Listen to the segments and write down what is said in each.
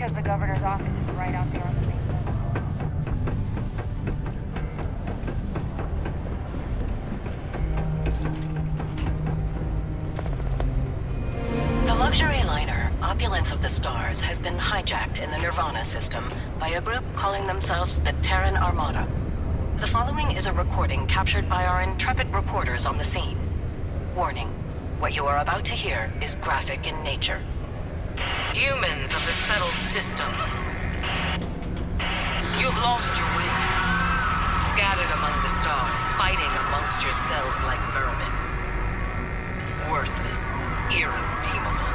because the governor's office is right out there on the mainland. The luxury liner, Opulence of the Stars, has been hijacked in the Nirvana system by a group calling themselves the Terran Armada. The following is a recording captured by our intrepid reporters on the scene. Warning, what you are about to hear is graphic in nature. Humans of the settled systems, you've lost your way. Scattered among the stars, fighting amongst yourselves like vermin. Worthless, irredeemable.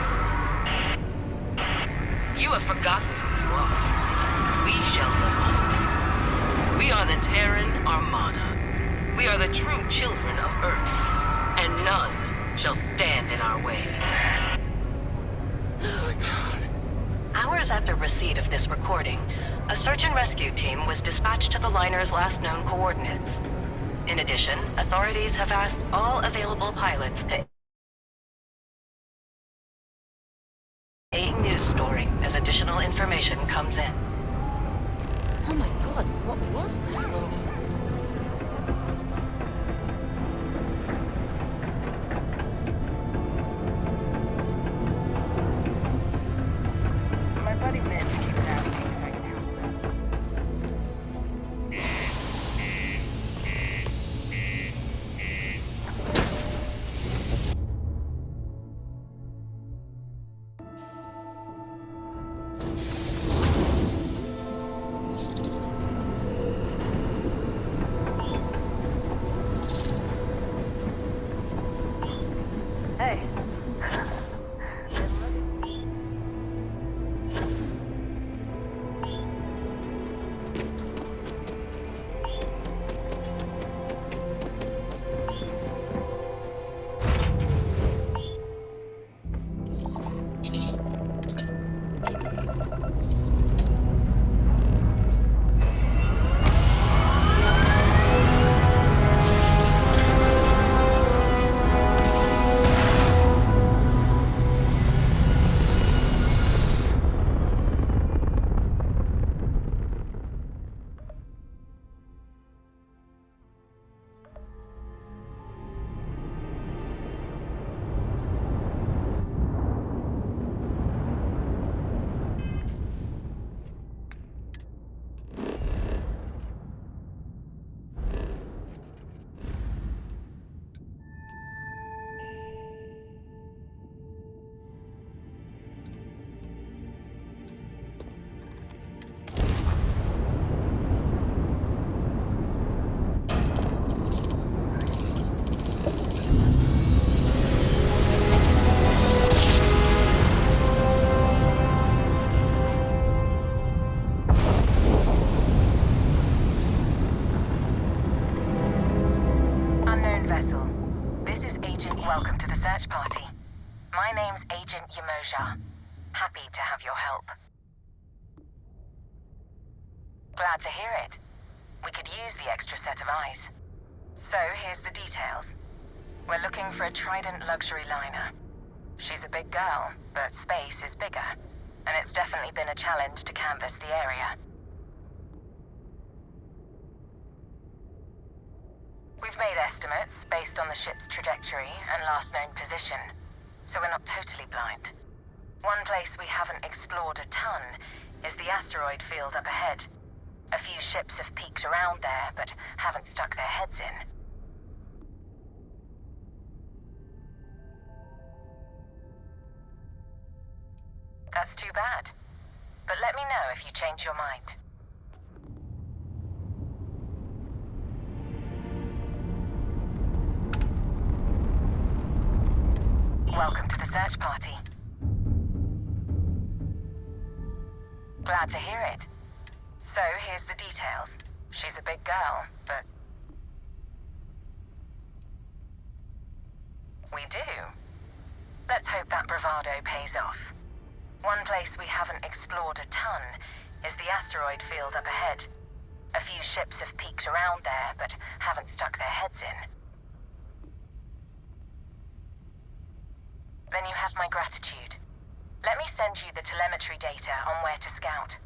You have forgotten who you are. We shall remind you. We are the Terran Armada. We are the true children of Earth, and none shall stand in our way. Oh, God. Hours after receipt of this recording, a search and rescue team was dispatched to the liner's last known coordinates. In addition, authorities have asked all available pilots to a news story as additional information comes in. Oh my God, what was that? My buddy Mitch keeps asking if I can help him. Hey. Welcome to the search party. My name's Agent Yamoja. Happy to have your help. Glad to hear it. We could use the extra set of eyes. So here's the details. We're looking for a Trident luxury liner. She's a big girl, but space is bigger, and it's definitely been a challenge to canvass the area. We've made estimates based on the ship's trajectory and last known position, so we're not totally blind. One place we haven't explored a ton is the asteroid field up ahead. A few ships have peeked around there, but haven't stuck their heads in. That's too bad. But let me know if you change your mind. Welcome to the search party. Glad to hear it. So here's the details. She's a big girl, but... We do. Let's hope that bravado pays off. One place we haven't explored a ton is the asteroid field up ahead. A few ships have peeked around there, but haven't stuck their heads in. Then you have my gratitude. Let me send you the telemetry data on where to scout.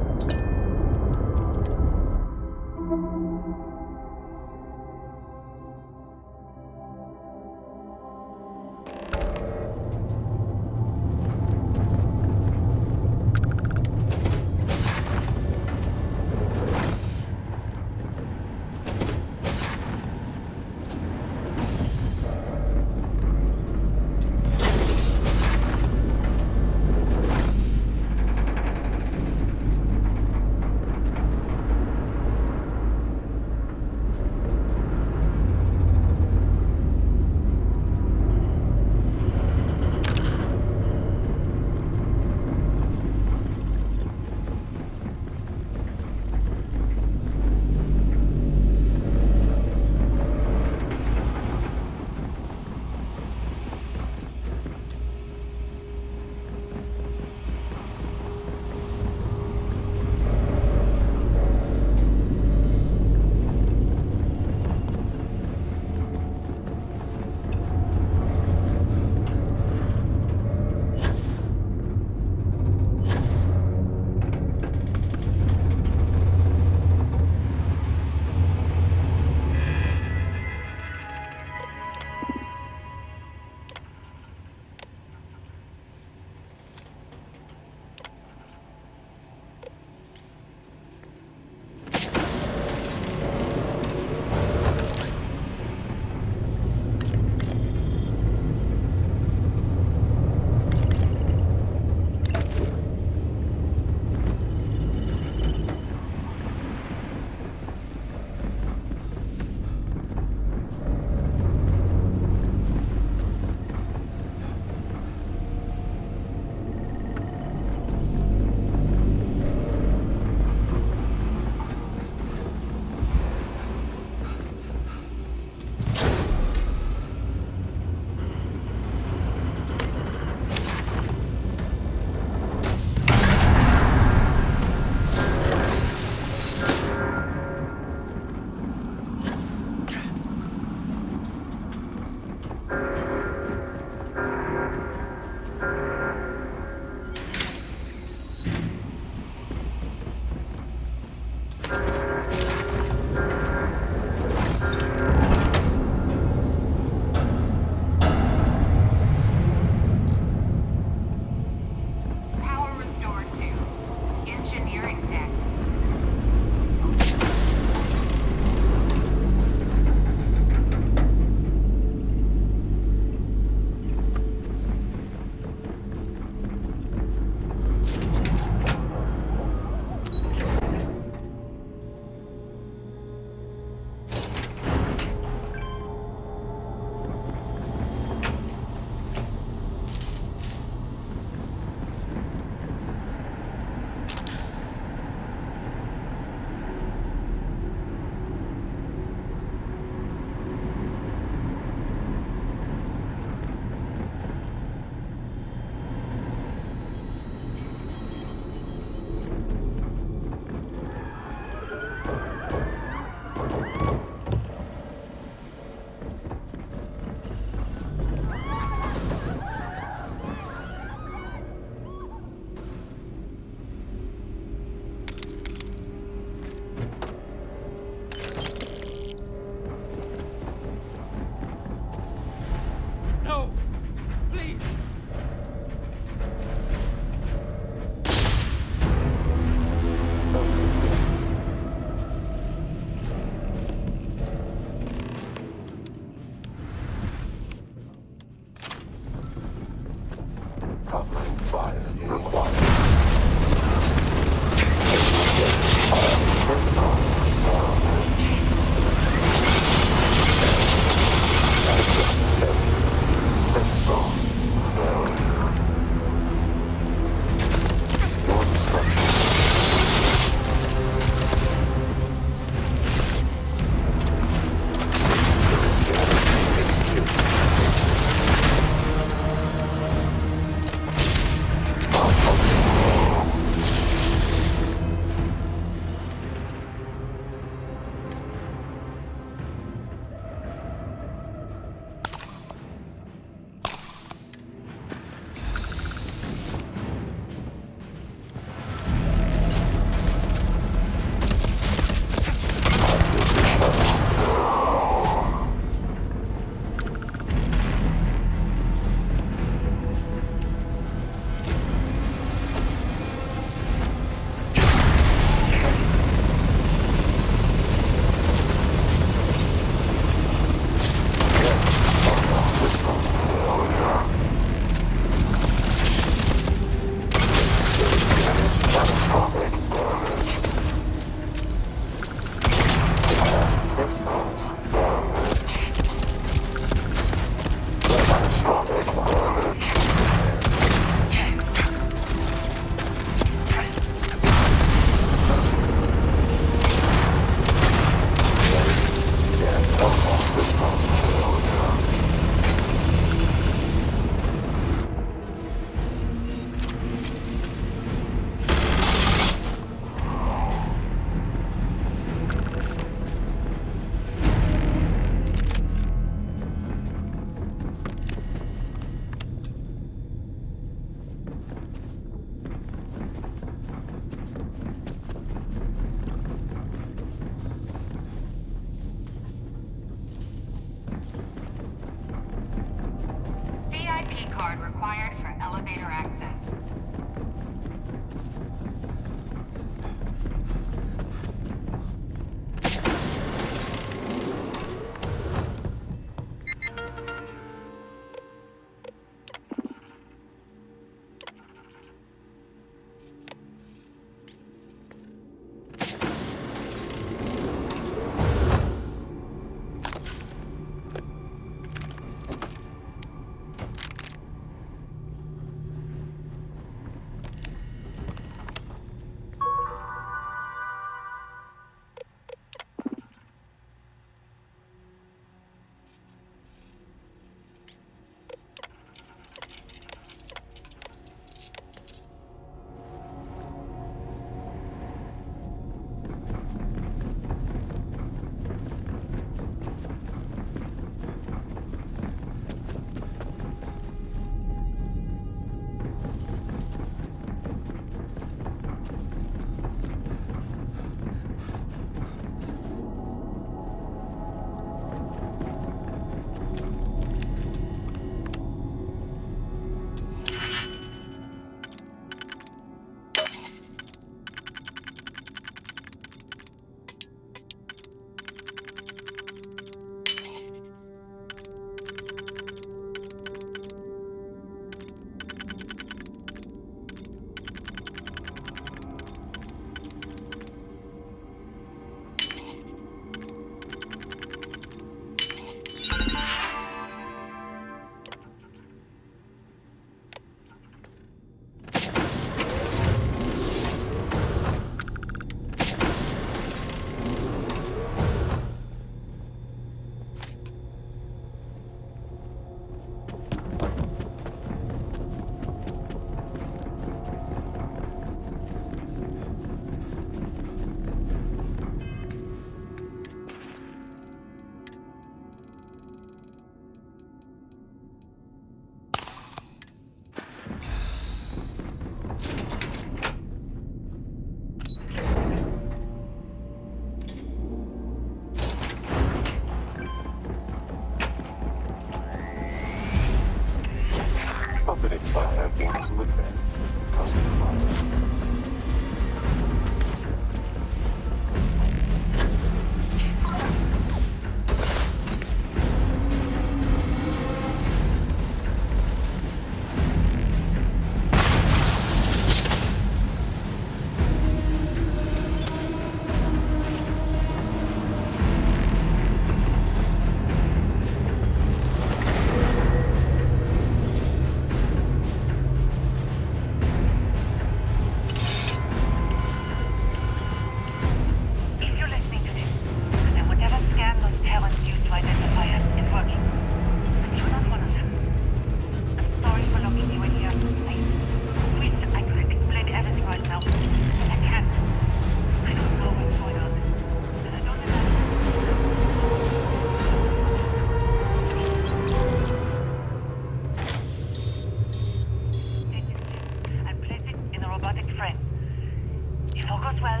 goes well,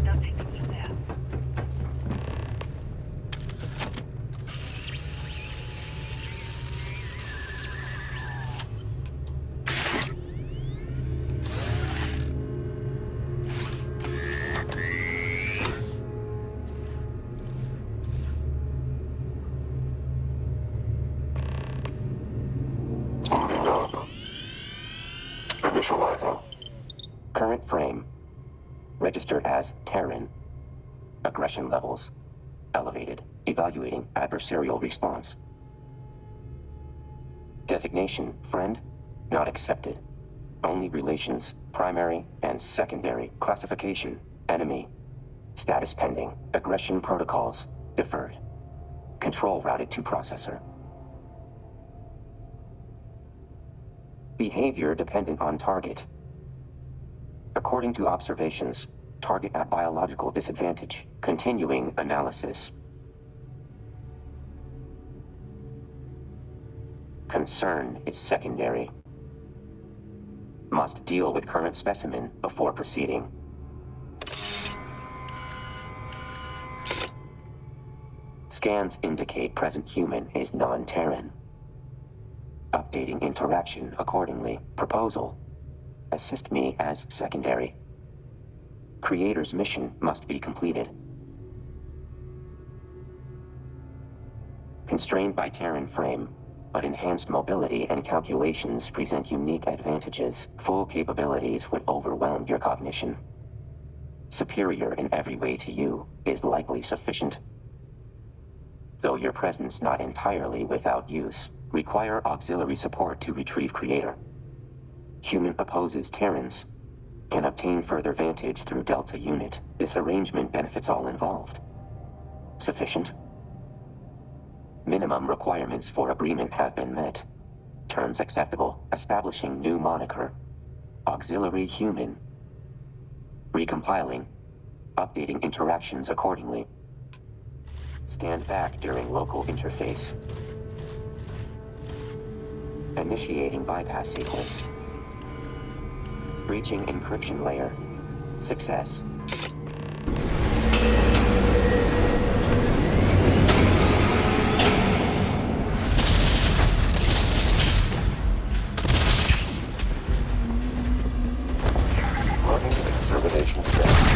they'll take things from there. Initializing. Current frame. Registered as Terran. Aggression levels. Elevated. Evaluating adversarial response. Designation, friend, not accepted. Only relations, primary and secondary. Classification, enemy. Status pending. Aggression protocols, deferred. Control routed to processor. Behavior dependent on target. According to observations, target at biological disadvantage. Continuing analysis. Concern is secondary. Must deal with current specimen before proceeding. Scans indicate present human is non-Terran. Updating interaction accordingly. Proposal. Assist me as secondary. Creator's mission must be completed. Constrained by Terran frame, but enhanced mobility and calculations present unique advantages. Full capabilities would overwhelm your cognition. Superior in every way to you is likely sufficient. Though your presence not entirely without use. Require auxiliary support to retrieve Creator. Human opposes Terrans. Can obtain further vantage through Delta Unit. This arrangement benefits all involved. Sufficient? Minimum requirements for agreement have been met. Terms acceptable. Establishing new moniker. Auxiliary human. Recompiling. Updating interactions accordingly. Stand back during local interface. Initiating bypass sequence. Breaching encryption layer. Success. Running extermination strategy.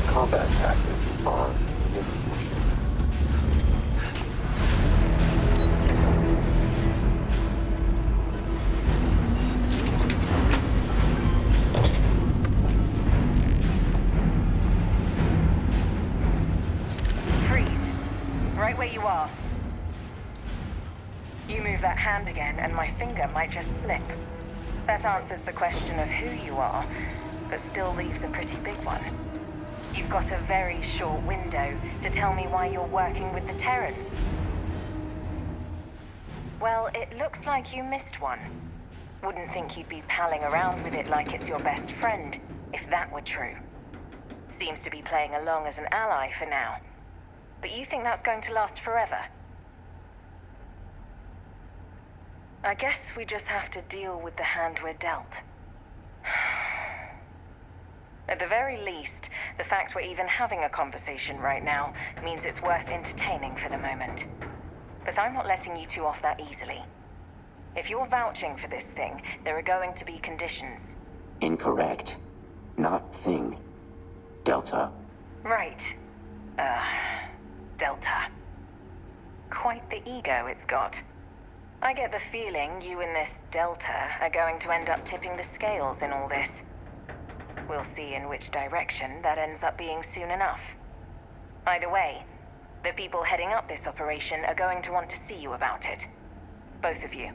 Combat tactics on. Freeze. Right where you are. You move that hand again and my finger might just slip. That answers the question of who you are, but still leaves a pretty big one. You've got a very short window to tell me why you're working with the Terrans. Well, it looks like you missed one. Wouldn't think you'd be palling around with it like it's your best friend, if that were true. Seems to be playing along as an ally for now. But you think that's going to last forever? I guess we just have to deal with the hand we're dealt. At the very least, the fact we're even having a conversation right now means it's worth entertaining for the moment. But I'm not letting you two off that easily. If you're vouching for this thing, there are going to be conditions. Incorrect. Not thing. Delta. Right. Delta. Quite the ego it's got. I get the feeling you and this Delta are going to end up tipping the scales in all this. We'll see in which direction that ends up being soon enough. Either way, the people heading up this operation are going to want to see you about it. Both of you.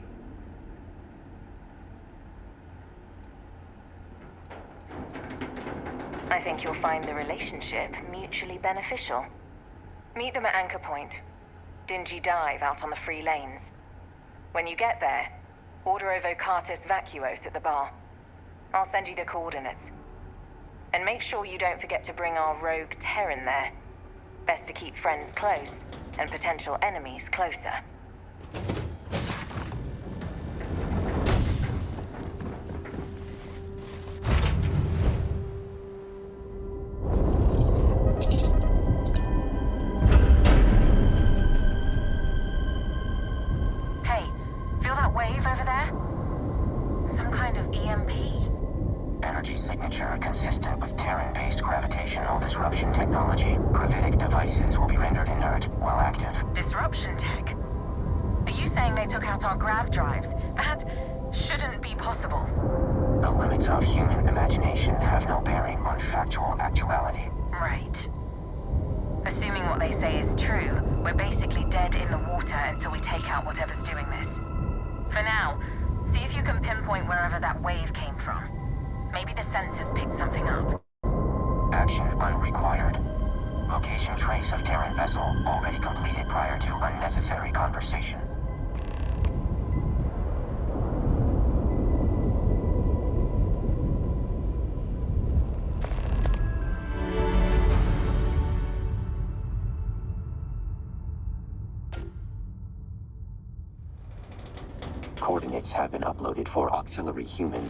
I think you'll find the relationship mutually beneficial. Meet them at Anchor Point. Dingy dive out on the free lanes. When you get there, order a Vocatus Vacuos at the bar. I'll send you the coordinates. And make sure you don't forget to bring our rogue Terran there. Best to keep friends close, and potential enemies closer. Hey, feel that wave over there? Some kind of EMP. Energy signature consistent with Terran-based gravitational disruption technology. Gravitic devices will be rendered inert while active. Disruption tech? Are you saying they took out our grav drives? That shouldn't be possible. The limits of human imagination have no bearing on factual actuality. Right. Assuming what they say is true, we're basically dead in the water until we take out whatever's doing this. For now, see if you can pinpoint wherever that wave came from. Maybe the sensors picked something up. Action unrequired. Location trace of Terran vessel already completed prior to unnecessary conversation. Coordinates have been uploaded for auxiliary human.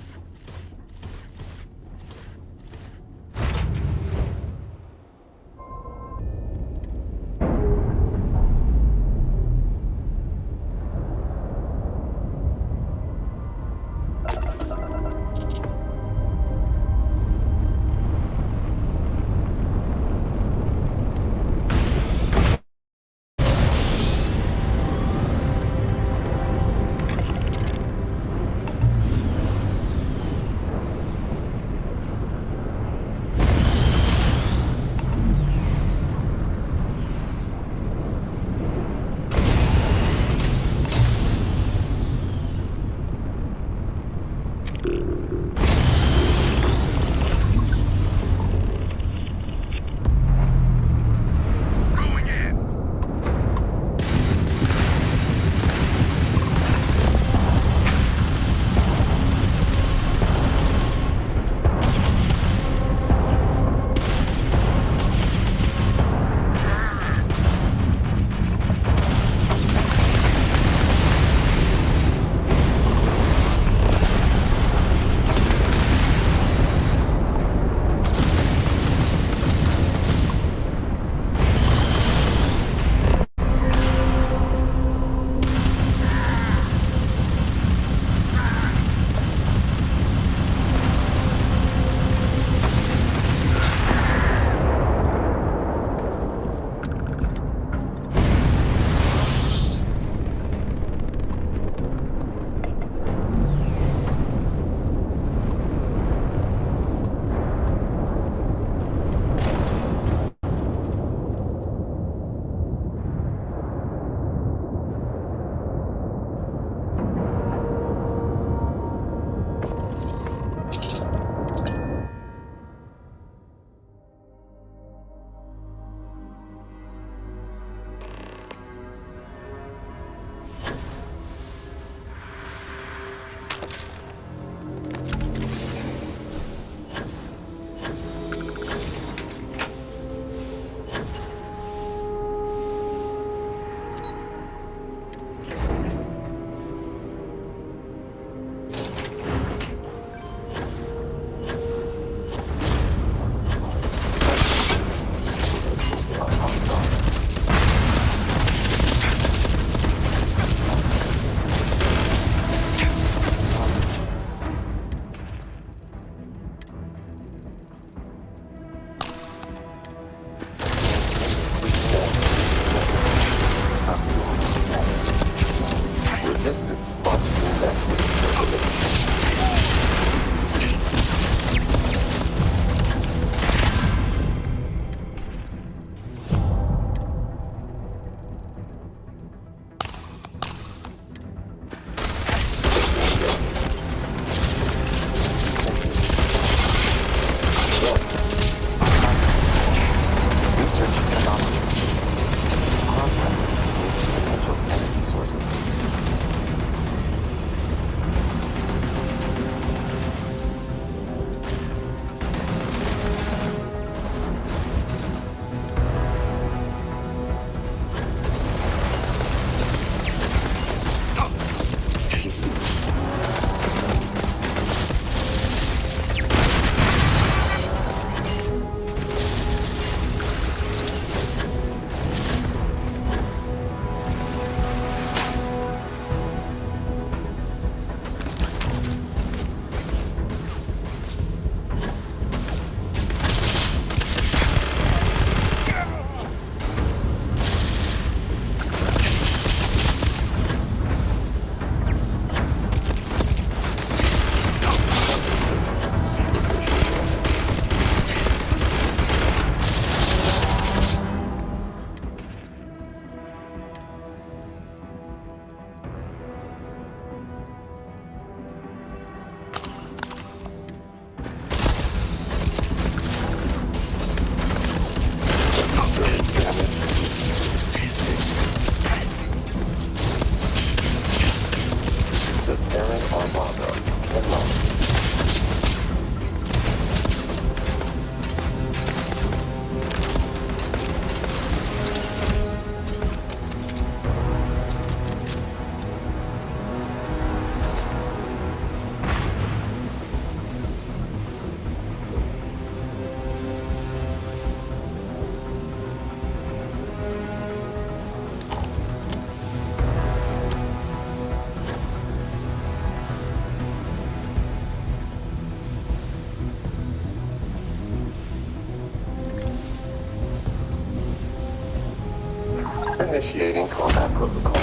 Initiating combat protocol.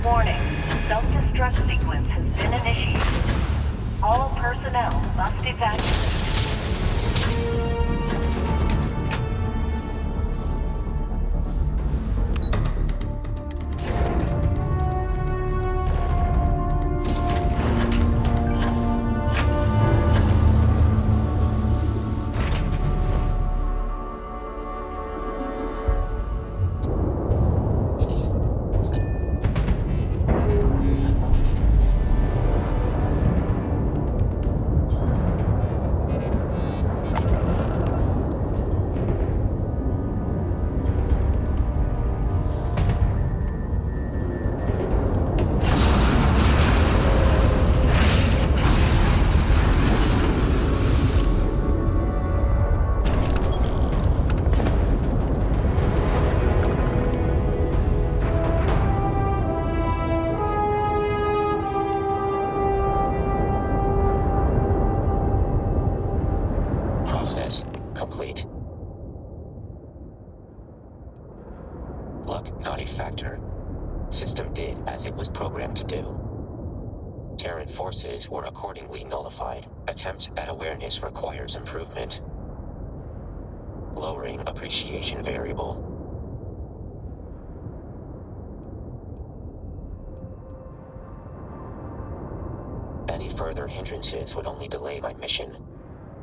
Warning. Self-destruct sequence has been initiated. All personnel must evacuate. Process complete. Luck not a factor. System did as it was programmed to do. Terran forces were accordingly nullified. Attempts at awareness requires improvement. Lowering appreciation variable. Any further hindrances would only delay my mission.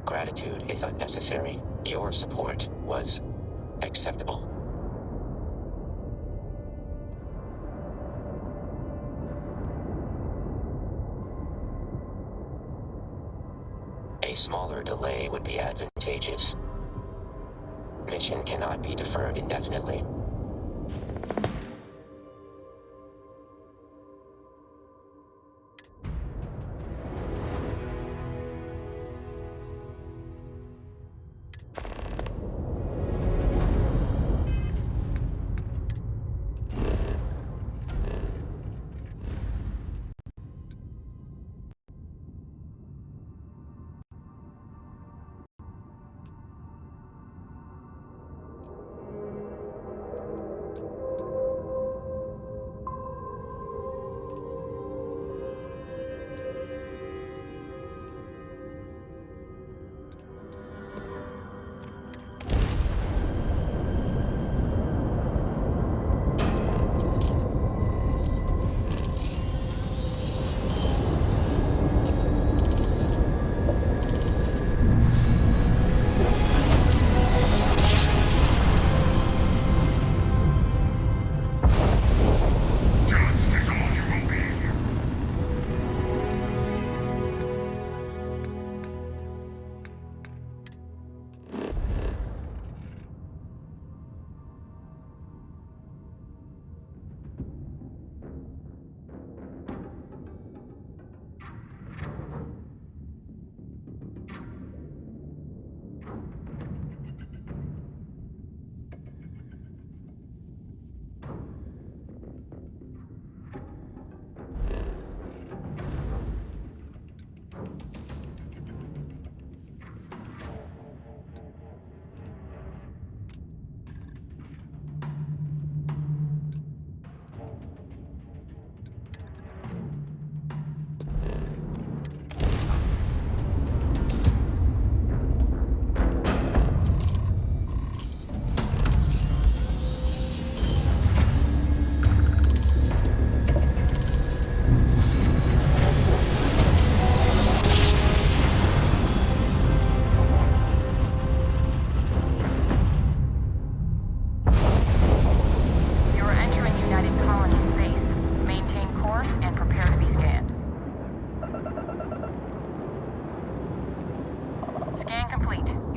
Gratitude is unnecessary. Your support was acceptable. A smaller delay would be advantageous. Mission cannot be deferred indefinitely.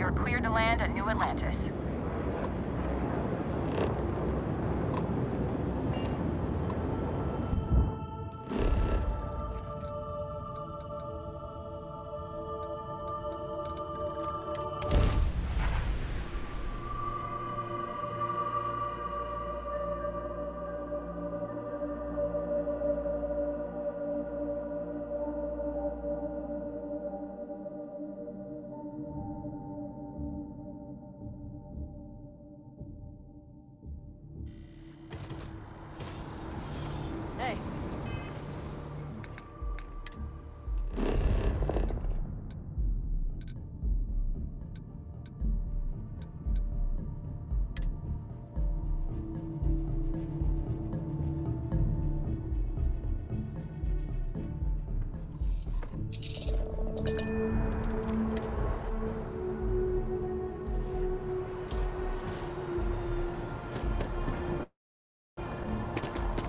You're cleared to land at New Atlantis. Hey.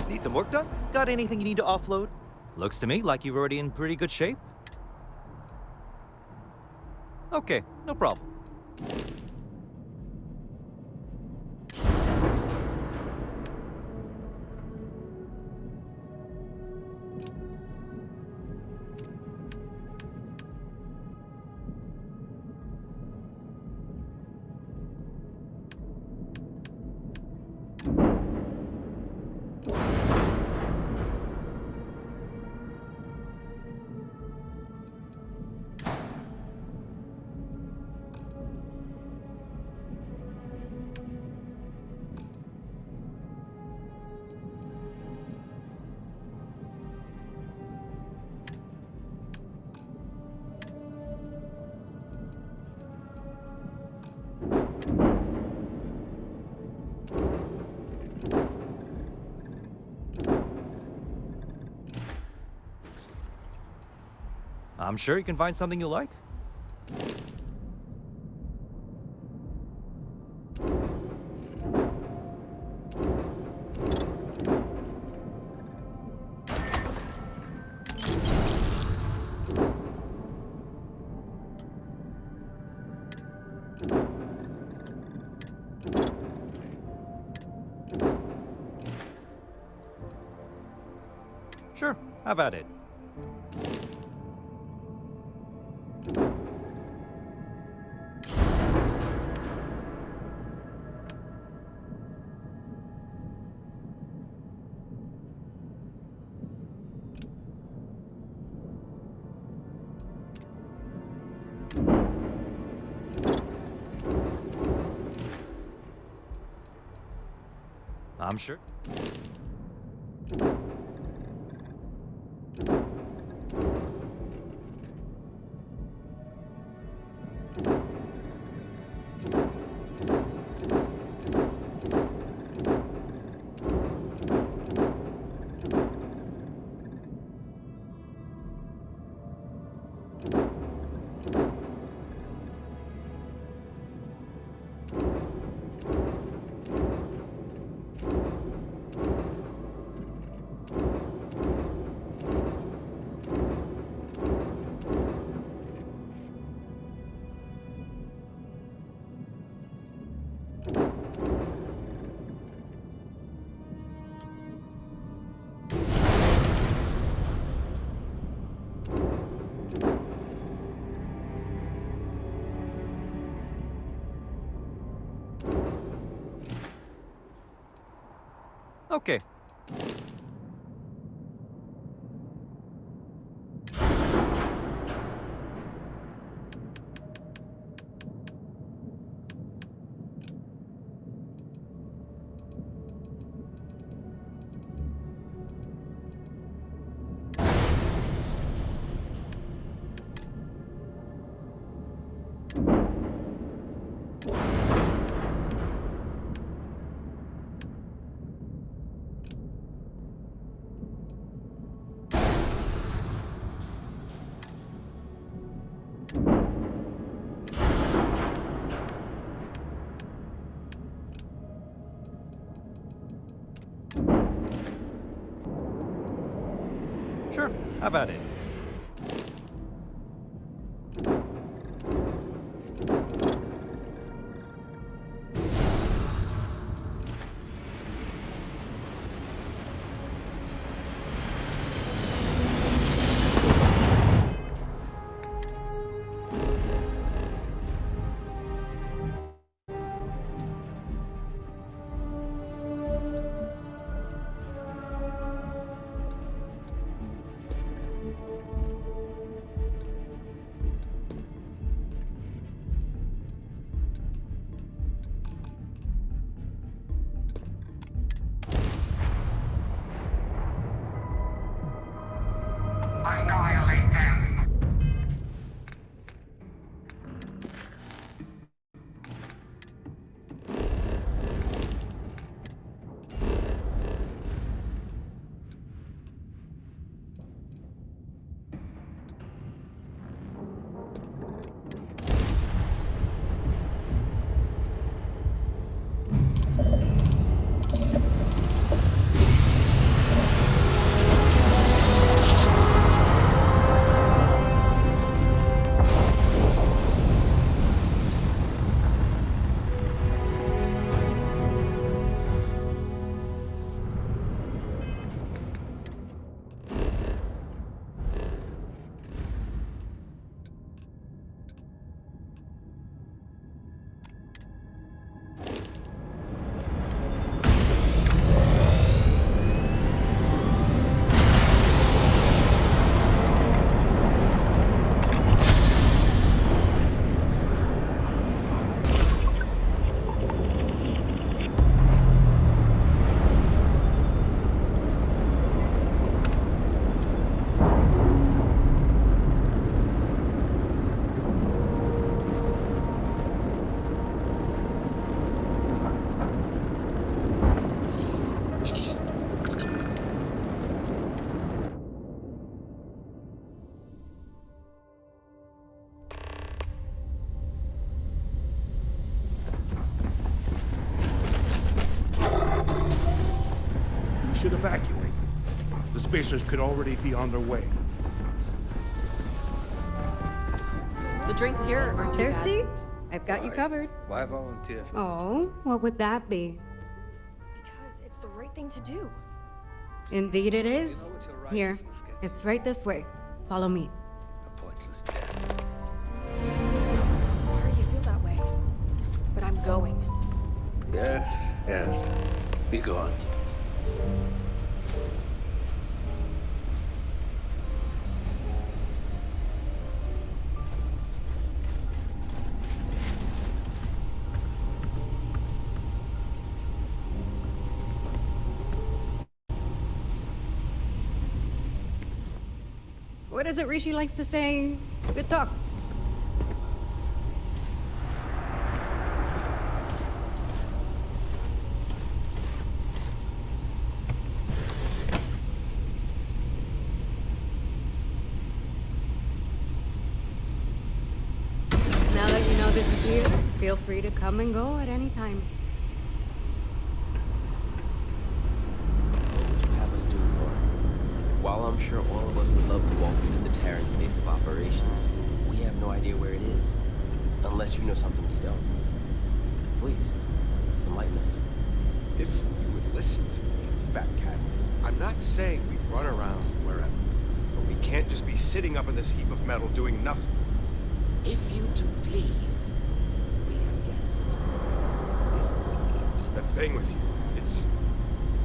Need some work done? Got anything you need to offload? Looks to me like you're already in pretty good shape. Okay, no problem. I'm sure you can find something you like. Sure, have at it. I'm sure. Okay. Sure, have at it. evacuate. The spacers could already be on their way. The drinks here aren't too bad. Thirsty? I've got you covered. Why volunteer for Oh, what would that be? Because it's the right thing to do. Indeed it is. You know what your Here, righteousness gets it's right this way. Follow me. a pointless death? I'm sorry you feel that way. But I'm going. Yes, yes. Be gone. What is it Rishi likes to say? Good talk. Now that you know this is here, feel free to come and go at any time. What would you have us do, Lord? While I'm sure all of us would love to walk into the Terran's base of operations, we have no idea where it is. Unless you know something we don't. Please, enlighten us. If you would listen to me, Fat Cat, I'm not saying we run around wherever. But we can't just be sitting up in this heap of metal doing nothing. If you do please, we have guessed. That thing with you, it's...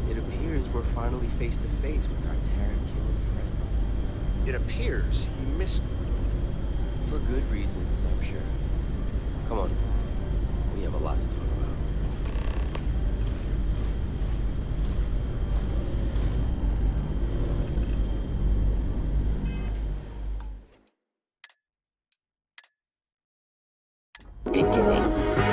It appears we're finally face to face with our Terran-killing friend. It appears he missed me. For good reasons, I'm sure. Come on. We have a lot to talk about. Beginning.